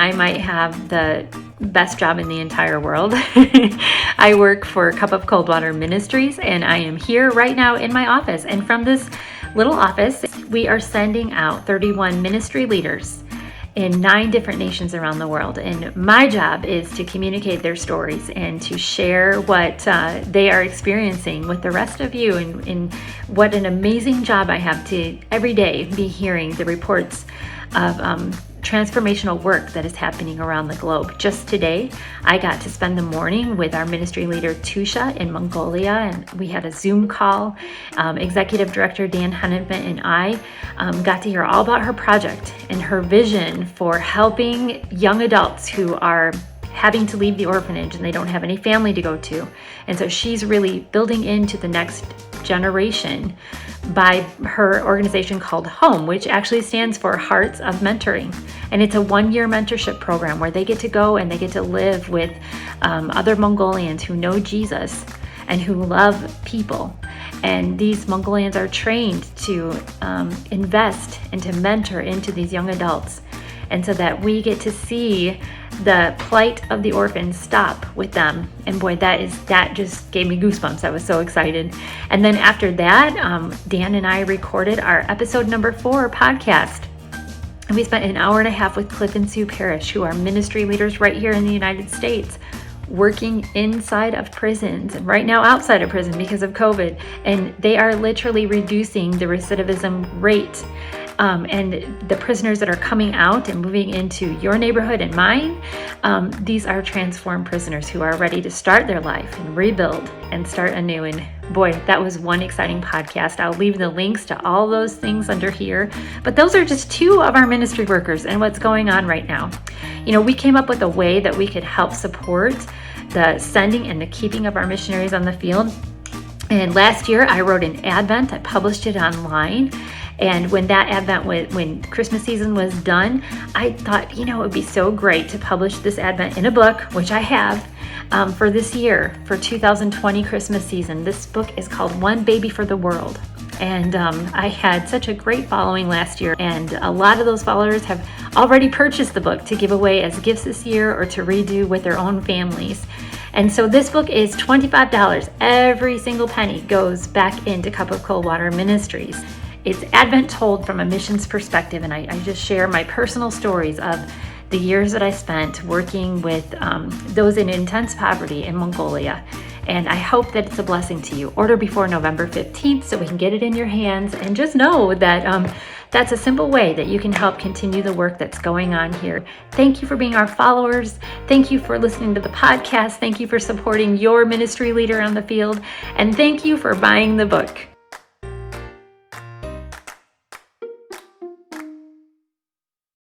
I might have the best job in the entire world. I work for Cup of Cold Water Ministries, and I am here right now in my office. And from this little office, we are sending out 31 ministry leaders in 9 different nations around the world. And my job is to communicate their stories and to share what they are experiencing with the rest of you. And what an amazing job I have to every day be hearing the reports of transformational work that is happening around the globe. Just today, I got to spend the morning with our ministry leader Tusha in Mongolia, and we had a Zoom call. Executive Director Dan Hennepin and I got to hear all about her project and her vision for helping young adults who are having to leave the orphanage and they don't have any family to go to. And so she's really building into the next generation by her organization called HOME, which actually stands for Hearts of Mentoring. And it's a 1-year mentorship program where they get to go and they get to live with other Mongolians who know Jesus and who love people. And these Mongolians are trained to invest and to mentor into these young adults. And so that we get to see the plight of the orphans stop with them. And boy, that just gave me goosebumps. I was so excited. And then after that, Dan and I recorded our episode number 4 podcast. And we spent an hour and a half with Cliff and Sue Parrish, who are ministry leaders right here in the United States, working inside of prisons and right now outside of prison because of COVID. And they are literally reducing the recidivism rate. And the prisoners that are coming out and moving into your neighborhood and mine, these are transformed prisoners who are ready to start their life and rebuild and start anew. And boy, that was one exciting podcast. I'll leave the links to all those things under here. But those are just 2 of our ministry workers and what's going on right now. You know, we came up with a way that we could help support the sending and the keeping of our missionaries on the field. And last year I wrote an Advent. I published it online. And when that Advent, when Christmas season was done, I thought, you know, it would be so great to publish this Advent in a book, which I have, for this year, for 2020 Christmas season. This book is called One Baby for the World. And I had such a great following last year. And a lot of those followers have already purchased the book to give away as gifts this year or to redo with their own families. And so this book is $25. Every single penny goes back into Cup of Cold Water Ministries. It's Advent told from a missions perspective, and I just share my personal stories of the years that I spent working with those in intense poverty in Mongolia. And I hope that it's a blessing to you. Order before November 15th so we can get it in your hands, and just know that that's a simple way that you can help continue the work that's going on here. Thank you for being our followers. Thank you for listening to the podcast. Thank you for supporting your ministry leader on the field. And thank you for buying the book.